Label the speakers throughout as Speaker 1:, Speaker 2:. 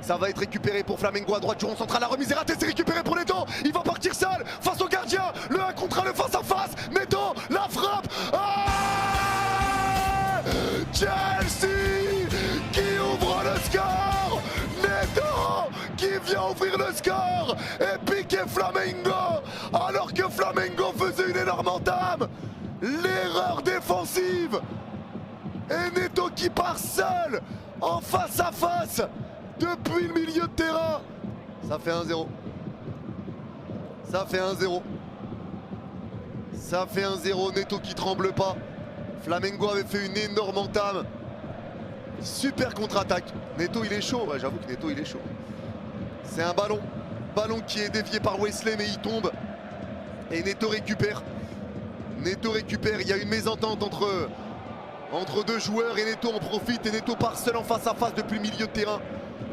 Speaker 1: Ça va être récupéré pour Flamengo à droite, du rond central, la remise est ratée, c'est récupéré pour Neto. Il va partir seul face au gardien, le 1 contre 1, le face à face. Neto, la frappe. Chelsea qui ouvre le score. Neto qui vient ouvrir le score et piquer Flamengo alors que Flamengo faisait une énorme entame. L'erreur défensive et Neto qui part seul en face à face depuis le milieu de terrain. Ça fait 1-0. Ça fait 1-0. Ça fait 1-0. Neto qui tremble pas. Flamengo avait fait une énorme entame. Super contre-attaque. Neto il est chaud. Ouais, j'avoue que Neto il est chaud. C'est un ballon. Ballon qui est dévié par Wesley mais il tombe. Et Neto récupère. Neto récupère. Il y a une mésentente entre deux joueurs et Neto en profite. Et Neto part seul en face à face depuis le milieu de terrain.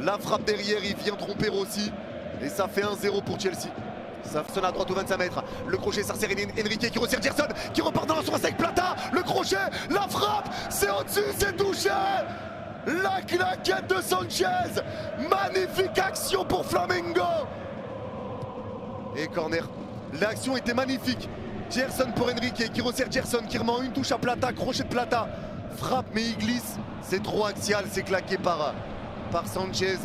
Speaker 1: La frappe derrière, il vient tromper Rossi. Et ça fait 1-0 pour Chelsea. Ça sonne à droite au 25 mètres. Le crochet, ça sert Enrique qui resserre Gerson, qui repart dans la surface avec Plata. Le crochet, la frappe, c'est au-dessus, c'est touché. La claquette de Sanchez. Magnifique action pour Flamengo. Et corner. L'action était magnifique. Gerson pour Enrique qui resserre Gerson, qui remet une touche à Plata, crochet de Plata. Frappe mais il glisse. C'est trop axial, c'est claqué par Sanchez.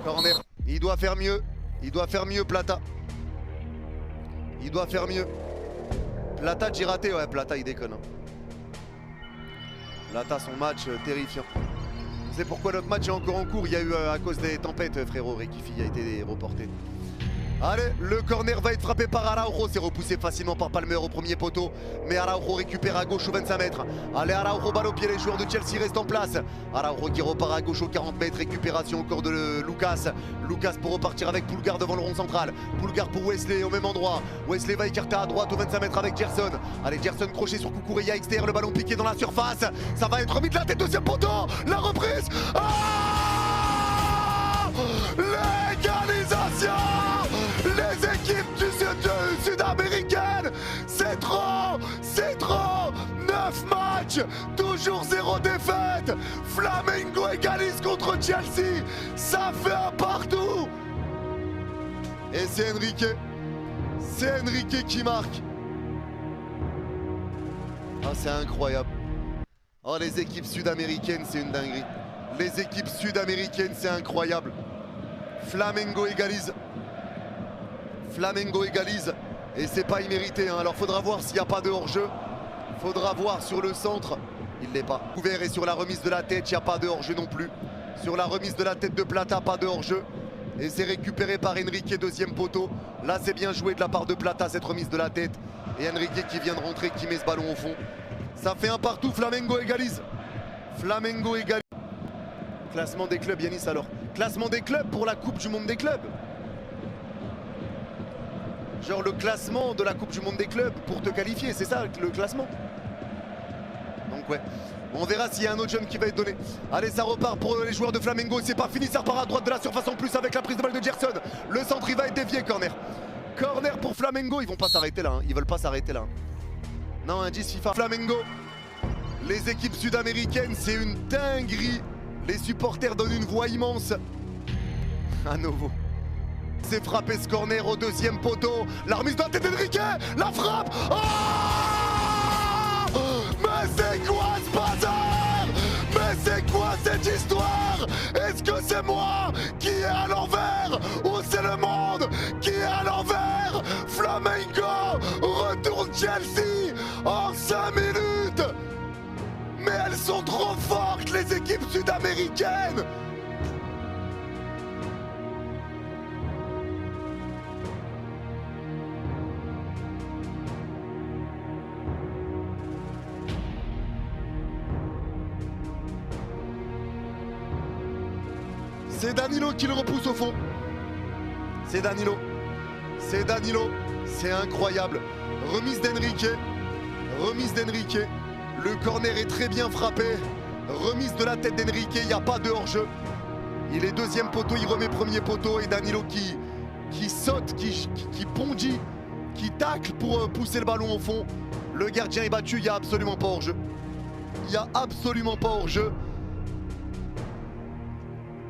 Speaker 1: Corner. Il doit faire mieux. Il doit faire mieux Plata. Il doit faire mieux. Plata, j'ai raté. Ouais, Plata, il déconne. Plata, son match terrifiant. C'est pourquoi notre match est encore en cours. Il y a eu, à cause des tempêtes, frérot, Rekifi a été reporté. Allez, le corner va être frappé par Araujo. C'est repoussé facilement par Palmer au premier poteau. Mais Araujo récupère à gauche au 25 mètres. Allez, Araujo, balle au pied. Les joueurs de Chelsea restent en place. Araujo qui repart à gauche au 40 mètres. Récupération encore de Lucas. Lucas pour repartir avec Pulgar devant le rond central. Pulgar pour Wesley au même endroit. Wesley va écarter à droite au 25 mètres avec Gerson. Allez, Gerson crochet sur Kukureya extérieur. Le ballon piqué dans la surface. Ça va être remis de la tête. Deuxième poteau. La reprise. L'égalisation. Les équipes sud-américaines, c'est trop. 9 matchs, toujours 0 défaite. Flamengo égalise contre Chelsea, ça fait un partout. Et c'est Enrique qui marque. Ah, c'est incroyable. Oh, les équipes sud-américaines, c'est une dinguerie. Les équipes sud-américaines, c'est incroyable. Flamengo égalise. Flamengo égalise et c'est pas immérité, hein. Alors faudra voir s'il n'y a pas de hors-jeu. Faudra voir sur le centre. Il n'est pas ouvert et sur la remise de la tête, il n'y a pas de hors-jeu non plus. Sur la remise de la tête de Plata, pas de hors-jeu. Et c'est récupéré par Enrique, deuxième poteau. Là c'est bien joué de la part de Plata cette remise de la tête. Et Enrique qui vient de rentrer, qui met ce ballon au fond. Ça fait un partout, Flamengo égalise. Flamengo égalise. Classement des clubs, Yanis alors. Classement des clubs pour la Coupe du Monde des clubs. Genre le classement de la Coupe du Monde des clubs pour te qualifier, c'est ça le classement. Donc ouais, on verra s'il y a un autre jeune qui va être donné. Allez, ça repart pour les joueurs de Flamengo, c'est pas fini, ça repart à droite de la surface en plus avec la prise de balle de Gerson. Le centre il va être dévié, corner. Corner pour Flamengo, ils vont pas s'arrêter là, hein. Ils veulent pas s'arrêter là. Non, un 10 FIFA. Flamengo, les équipes sud-américaines, c'est une dinguerie. Les supporters donnent une voix immense. À nouveau. C'est frappé ce corner au deuxième poteau. La remise de la tête d'Enrique. La frappe. Oh, mais c'est quoi ce bazar? Mais c'est quoi cette histoire? Est-ce que c'est moi qui est à l'envers ou c'est le monde qui est à l'envers? Flamengo retourne Chelsea en 5 minutes. Mais elles sont trop fortes les équipes sud-américaines. C'est Danilo qui le repousse au fond. C'est Danilo. C'est Danilo. C'est incroyable. Remise d'Enrique. Remise d'Enrique. Le corner est très bien frappé. Remise de la tête d'Enrique. Il n'y a pas de hors-jeu. Il est deuxième poteau. Il remet premier poteau. Et Danilo qui saute, qui bondit, qui tacle pour pousser le ballon au fond. Le gardien est battu. Il n'y a absolument pas hors-jeu. Il n'y a absolument pas hors-jeu.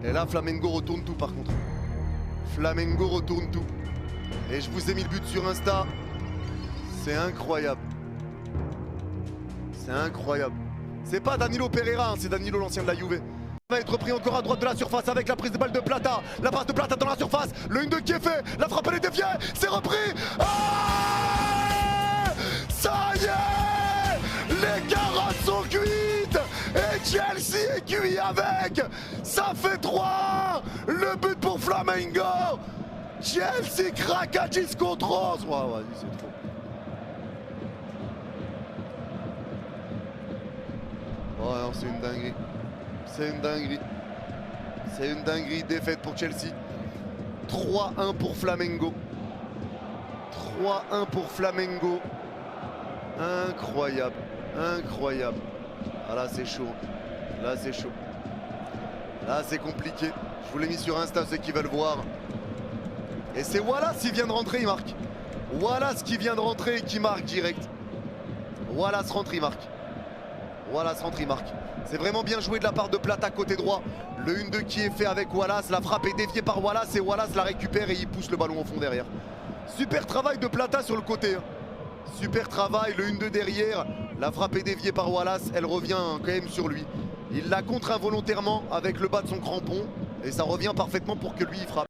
Speaker 1: Et là, Flamengo retourne tout par contre. Flamengo retourne tout. Et je vous ai mis le but sur Insta. C'est incroyable. C'est incroyable. C'est pas Danilo Pereira, hein, c'est Danilo l'ancien de la Juve. Va être pris encore à droite de la surface avec la prise de balle de Plata. La passe de Plata dans la surface. Le 1-2 qui est fait. La frappe elle est déviée. C'est repris. Ah, ça y est, les carottes sont cuites. Et Chelsea est cuit avec. Ça fait 3. Le but pour Flamengo. Chelsea craque à 10 contre 11. Ouais, c'est trop. Ouais, non, c'est une dinguerie. C'est une dinguerie. C'est une dinguerie. Défaite pour Chelsea. 3-1 pour Flamengo. 3-1 pour Flamengo. Incroyable. Incroyable. Ah là, c'est chaud. Là, c'est chaud. Là, c'est compliqué. Je vous l'ai mis sur Insta, ceux qui veulent voir. Et c'est Wallace qui vient de rentrer, il marque. Wallace qui vient de rentrer et qui marque direct. Wallace rentre, il marque. Wallace rentre, il marque. C'est vraiment bien joué de la part de Plata côté droit. Le 1-2 qui est fait avec Wallace. La frappe est déviée par Wallace et Wallace la récupère et il pousse le ballon au fond derrière. Super travail de Plata sur le côté. Super travail, le 1-2 derrière. La frappe est déviée par Wallace. Elle revient quand même sur lui. Il la contre involontairement avec le bas de son crampon. Et ça revient parfaitement pour que lui il frappe.